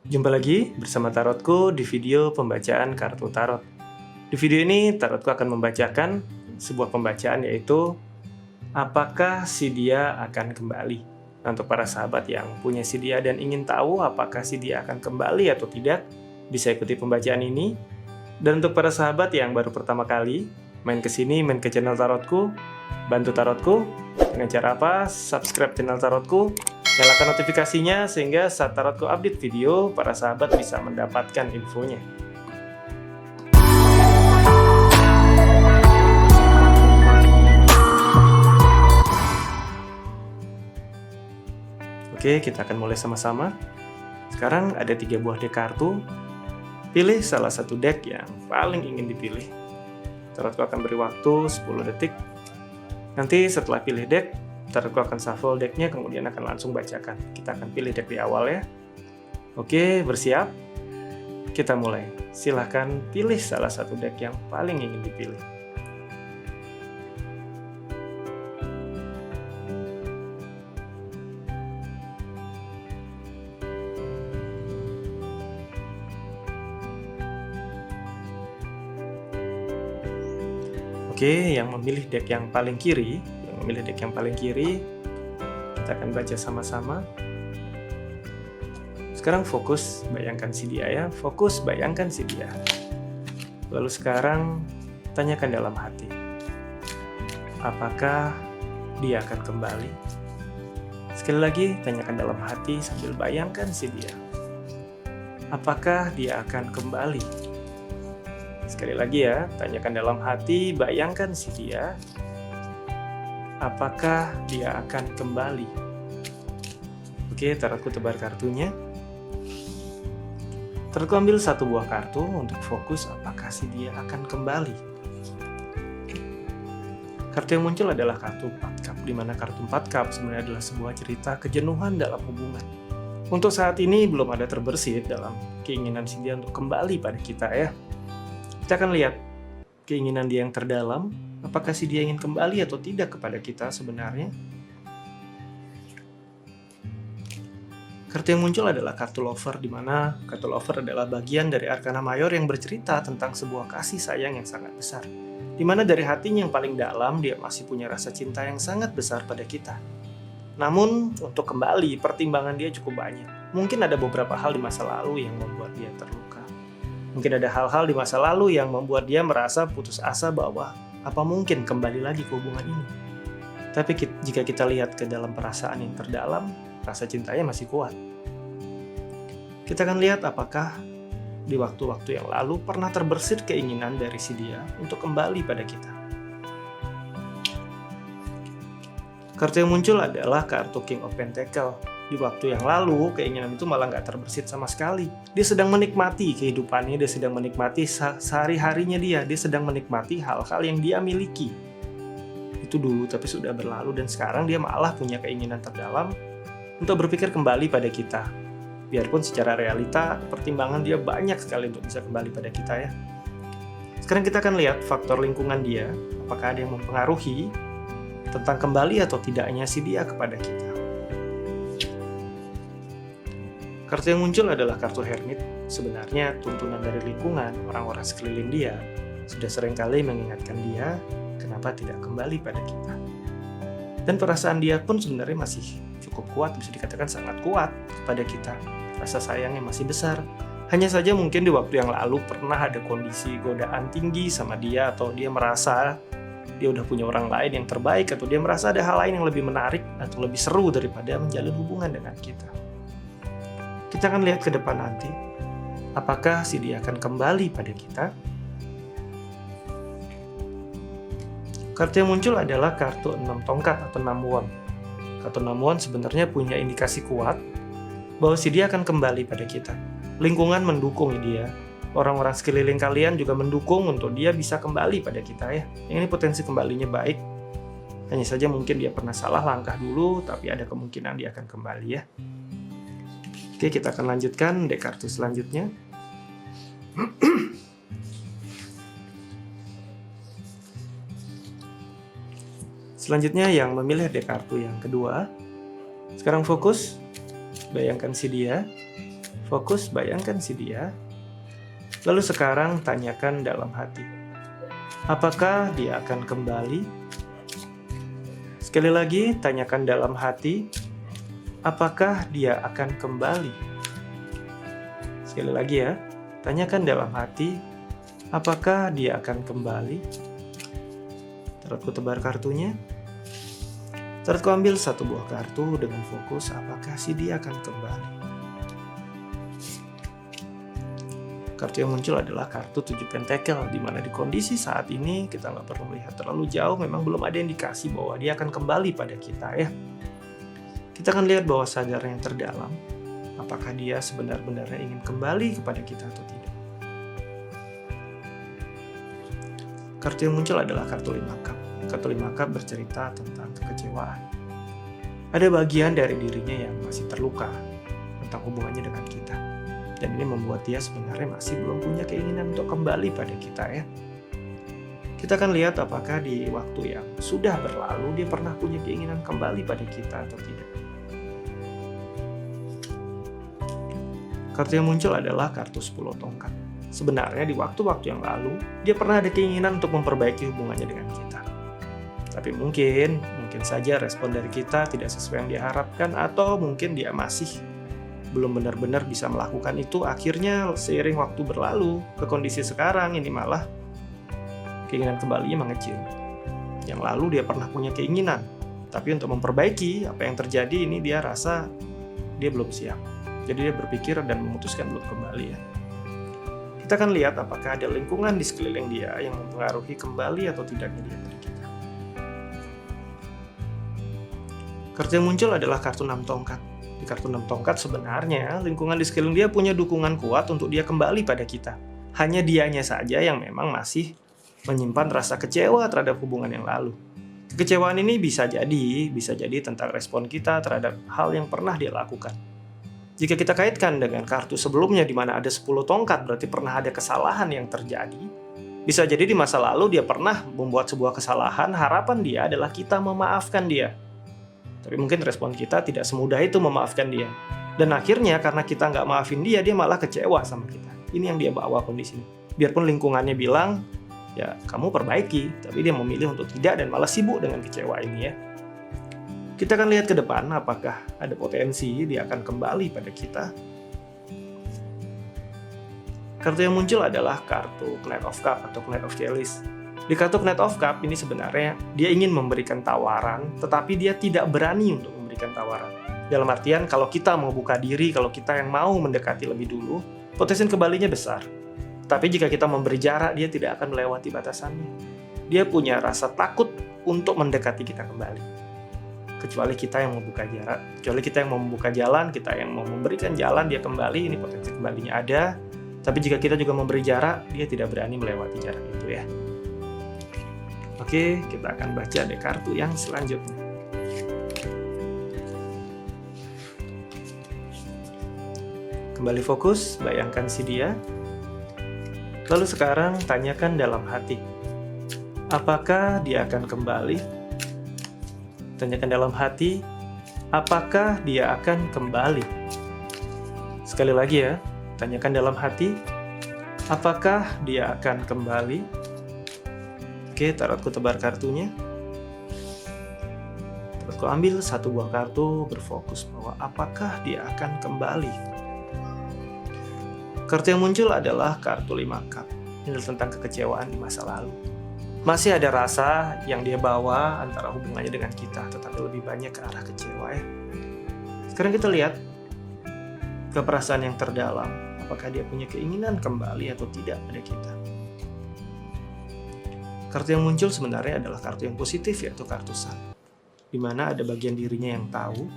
Jumpa lagi bersama Tarotku di video pembacaan kartu tarot. Di video ini Tarotku akan membacakan sebuah pembacaan yaitu apakah si dia akan kembali. Nah, untuk para sahabat yang punya si dia dan ingin tahu apakah si dia akan kembali atau tidak, bisa ikuti pembacaan ini. Dan untuk para sahabat yang baru pertama kali main ke sini, main ke channel Tarotku, bantu Tarotku dengan cara apa? Subscribe channel Tarotku, nyalakan notifikasinya sehingga saat Tarotku update video, para sahabat bisa mendapatkan infonya. Oke, kita akan mulai sama-sama. Sekarang ada 3 buah deck kartu. Pilih salah satu deck yang paling ingin dipilih. Tarotku akan beri waktu 10 detik. Nanti setelah pilih deck, Tarotku akan shuffle decknya, kemudian akan langsung bacakan. Kita akan pilih deck di awal ya. Oke, bersiap? Kita mulai. Silahkan pilih salah satu deck yang paling ingin dipilih. Oke, yang memilih deck yang paling kiri, kita akan baca sama-sama. Sekarang fokus bayangkan si dia ya, fokus bayangkan si dia. Lalu sekarang tanyakan dalam hati, apakah dia akan kembali? Sekali lagi tanyakan dalam hati sambil bayangkan si dia. Apakah dia akan kembali? Sekali lagi ya, tanyakan dalam hati, bayangkan si dia. Apakah dia akan kembali? Oke, Tarotku tebar kartunya. Tarotku ambil satu buah kartu untuk fokus apakah si dia akan kembali. Kartu yang muncul adalah kartu 4 cup, di mana kartu 4 cup sebenarnya adalah sebuah cerita kejenuhan dalam hubungan. Untuk saat ini belum ada terbersit dalam keinginan si dia untuk kembali pada kita ya. Kita akan lihat keinginan dia yang terdalam, apakah si dia ingin kembali atau tidak kepada kita sebenarnya. Kartu yang muncul adalah kartu lover, di mana kartu lover adalah bagian dari arkana mayor yang bercerita tentang sebuah kasih sayang yang sangat besar. Di mana dari hatinya yang paling dalam, dia masih punya rasa cinta yang sangat besar pada kita. Namun, untuk kembali, pertimbangan dia cukup banyak. Mungkin ada beberapa hal di masa lalu yang membuat dia terluka. Mungkin ada hal-hal di masa lalu yang membuat dia merasa putus asa bahwa apa mungkin kembali lagi ke hubungan ini. Tapi jika kita lihat ke dalam perasaan yang terdalam, rasa cintanya masih kuat. Kita akan lihat apakah di waktu-waktu yang lalu pernah terbersit keinginan dari si dia untuk kembali pada kita. Kartu yang muncul adalah kartu King of Pentacle. Di waktu yang lalu, keinginan itu malah nggak terbersit sama sekali. Dia sedang menikmati kehidupannya, dia sedang menikmati sehari-harinya dia sedang menikmati hal-hal yang dia miliki. Itu dulu, tapi sudah berlalu, dan sekarang dia malah punya keinginan terdalam untuk berpikir kembali pada kita. Biarpun secara realita, pertimbangan dia banyak sekali untuk bisa kembali pada kita ya. Sekarang kita akan lihat faktor lingkungan dia, apakah ada yang mempengaruhi tentang kembali atau tidaknya si dia kepada kita. Kartu yang muncul adalah kartu Hermit. Sebenarnya tuntunan dari lingkungan, orang-orang sekeliling dia, sudah seringkali mengingatkan dia kenapa tidak kembali pada kita. Dan perasaan dia pun sebenarnya masih cukup kuat, bisa dikatakan sangat kuat kepada kita. Rasa sayangnya masih besar. Hanya saja mungkin di waktu yang lalu pernah ada kondisi godaan tinggi sama dia, atau dia merasa dia udah punya orang lain yang terbaik, atau dia merasa ada hal lain yang lebih menarik atau lebih seru daripada menjalin hubungan dengan kita. Kita akan lihat ke depan nanti, apakah si dia akan kembali pada kita. Kartu yang muncul adalah kartu 6 tongkat atau 6 won. Kartu 6 won sebenarnya punya indikasi kuat bahwa si dia akan kembali pada kita. Lingkungan mendukung dia. Orang-orang sekeliling kalian juga mendukung untuk dia bisa kembali pada kita ya. Ini potensi kembalinya baik. Hanya saja mungkin dia pernah salah langkah dulu, tapi ada kemungkinan dia akan kembali ya. Oke, kita akan lanjutkan deck kartu selanjutnya. Selanjutnya yang memilih deck kartu yang kedua. Sekarang fokus, bayangkan si dia. Fokus, bayangkan si dia. Lalu sekarang tanyakan dalam hati, apakah dia akan kembali? Sekali lagi, tanyakan dalam hati, apakah dia akan kembali? Sekali lagi ya, tanyakan dalam hati, apakah dia akan kembali? Tarotku tebar kartunya. Tarotku ambil satu buah kartu dengan fokus, apakah si dia akan kembali? Kartu yang muncul adalah kartu 7 pentakel, di mana di kondisi saat ini kita nggak perlu melihat terlalu jauh, memang belum ada indikasi bahwa dia akan kembali pada kita ya. Kita akan lihat bahwa sadar yang terdalam, apakah dia sebenar-benarnya ingin kembali kepada kita atau tidak. Kartu yang muncul adalah kartu 5 cup. Kartu 5 cup bercerita tentang kekecewaan. Ada bagian dari dirinya yang masih terluka tentang hubungannya dengan kita. Dan ini membuat dia sebenarnya masih belum punya keinginan untuk kembali pada kita ya. Kita akan lihat apakah di waktu yang sudah berlalu dia pernah punya keinginan kembali pada kita atau tidak. Kartu yang muncul adalah kartu 10 tongkat. Sebenarnya di waktu-waktu yang lalu dia pernah ada keinginan untuk memperbaiki hubungannya dengan kita. Tapi mungkin saja respon dari kita tidak sesuai yang diharapkan, atau mungkin dia masih belum benar-benar bisa melakukan itu. Akhirnya seiring waktu berlalu ke kondisi sekarang ini malah keinginan kembalinya mengecil. Yang lalu dia pernah punya keinginan, tapi untuk memperbaiki apa yang terjadi ini dia rasa dia belum siap. Jadi dia berpikir dan memutuskan belum kembali ya. Kita akan lihat apakah ada lingkungan di sekeliling dia yang mempengaruhi kembali atau tidaknya dia pada kita. Kartu yang muncul adalah kartu 6 tongkat. Di kartu 6 tongkat sebenarnya lingkungan di sekeliling dia punya dukungan kuat untuk dia kembali pada kita. Hanya dianya saja yang memang masih menyimpan rasa kecewa terhadap hubungan yang lalu. Kekecewaan ini bisa jadi tentang respon kita terhadap hal yang pernah dia lakukan. Jika kita kaitkan dengan kartu sebelumnya di mana ada 10 tongkat, berarti pernah ada kesalahan yang terjadi. Bisa jadi di masa lalu dia pernah membuat sebuah kesalahan, harapan dia adalah kita memaafkan dia. Tapi mungkin respon kita tidak semudah itu memaafkan dia. Dan akhirnya karena kita nggak maafin dia, dia malah kecewa sama kita. Ini yang dia bawa kondisi ini. Biarpun lingkungannya bilang, ya kamu perbaiki, tapi dia memilih untuk tidak dan malah sibuk dengan kecewa ini ya. Kita akan lihat ke depan apakah ada potensi dia akan kembali pada kita. Kartu yang muncul adalah kartu Knight of Cup atau Knight of Chalice. Di kartu Knight of Cup ini sebenarnya dia ingin memberikan tawaran, tetapi dia tidak berani untuk memberikan tawaran. Dalam artian kalau kita mau buka diri, kalau kita yang mau mendekati lebih dulu, potensi kembalinya besar. Tapi jika kita memberi jarak, dia tidak akan melewati batasannya. Dia punya rasa takut untuk mendekati kita kembali. Kecuali kita yang membuka jarak, kecuali kita yang mau membuka jalan, kita yang mau memberikan jalan, dia kembali, ini potensi kembalinya ada. Tapi jika kita juga memberi jarak, dia tidak berani melewati jarak itu ya. Oke, kita akan baca deh kartu yang selanjutnya. Kembali fokus, bayangkan si dia. Lalu sekarang tanyakan dalam hati, apakah dia akan kembali? Tanyakan dalam hati, apakah dia akan kembali? Sekali lagi ya, tanyakan dalam hati, apakah dia akan kembali? Oke, tarotku tebar kartunya. Tarotku ambil satu buah kartu, berfokus bahwa apakah dia akan kembali. Kartu yang muncul adalah kartu 5 cup. Ini tentang kekecewaan di masa lalu. Masih ada rasa yang dia bawa antara hubungannya dengan kita, tetapi lebih banyak ke arah kecewa ya. Sekarang kita lihat ke perasaan yang terdalam, apakah dia punya keinginan kembali atau tidak pada kita. Kartu yang muncul sebenarnya adalah kartu yang positif, yaitu kartu Sun, di mana ada bagian dirinya yang tahu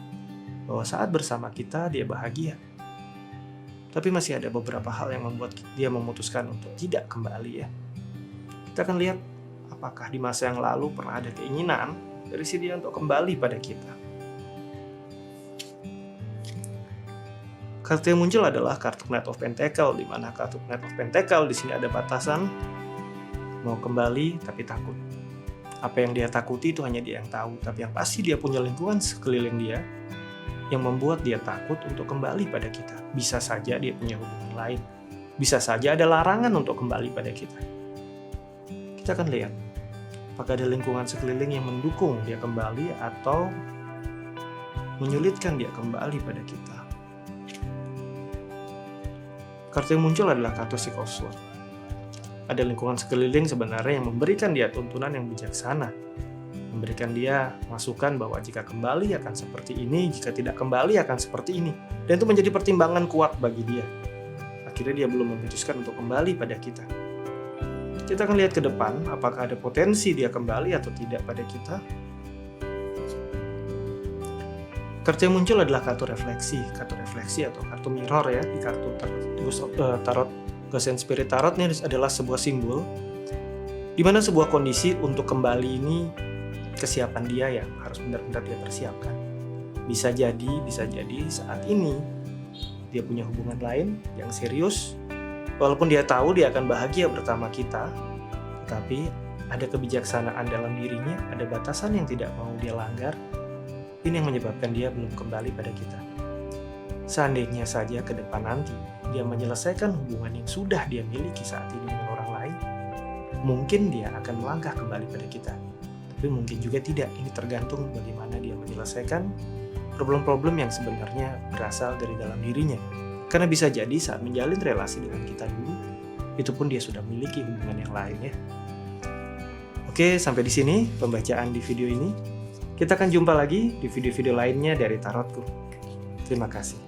bahwa saat bersama kita dia bahagia. Tapi masih ada beberapa hal yang membuat dia memutuskan untuk tidak kembali ya. Kita akan lihat apakah di masa yang lalu pernah ada keinginan dari si dia untuk kembali pada kita. Kartu yang muncul adalah kartu Knight of Pentacle, di mana kartu Knight of Pentacle di sini ada batasan, mau kembali tapi takut. Apa yang dia takuti itu hanya dia yang tahu, tapi yang pasti dia punya lingkungan sekeliling dia yang membuat dia takut untuk kembali pada kita. Bisa saja dia punya hubungan lain. Bisa saja ada larangan untuk kembali pada kita. Kita akan lihat apakah ada lingkungan sekeliling yang mendukung dia kembali atau menyulitkan dia kembali pada kita. Kartu yang muncul adalah kartu Six of Swords. Ada lingkungan sekeliling sebenarnya yang memberikan dia tuntunan yang bijaksana, memberikan dia masukan bahwa jika kembali akan seperti ini, jika tidak kembali akan seperti ini, dan itu menjadi pertimbangan kuat bagi dia. Akhirnya dia belum memutuskan untuk kembali pada kita. Kita akan lihat ke depan apakah ada potensi dia kembali atau tidak pada kita. Kartu yang muncul adalah kartu refleksi atau kartu mirror ya. Di kartu tarot Ghost and Spirit Tarot ini adalah sebuah simbol di mana sebuah kondisi untuk kembali ini kesiapan dia yang harus benar-benar dia persiapkan. Bisa jadi saat ini dia punya hubungan lain yang serius, walaupun dia tahu dia akan bahagia bersama kita, tetapi ada kebijaksanaan dalam dirinya, ada batasan yang tidak mau dia langgar. Ini yang menyebabkan dia belum kembali pada kita. Seandainya saja ke depan nanti dia menyelesaikan hubungan yang sudah dia miliki saat ini dengan orang lain, mungkin dia akan melangkah kembali pada kita. Tapi mungkin juga tidak, ini tergantung bagaimana dia menyelesaikan problem-problem yang sebenarnya berasal dari dalam dirinya. Karena bisa jadi saat menjalin relasi dengan kita dulu, itu pun dia sudah memiliki hubungan yang lain ya. Oke, sampai di sini pembacaan di video ini. Kita akan jumpa lagi di video-video lainnya dari Tarotku. Terima kasih.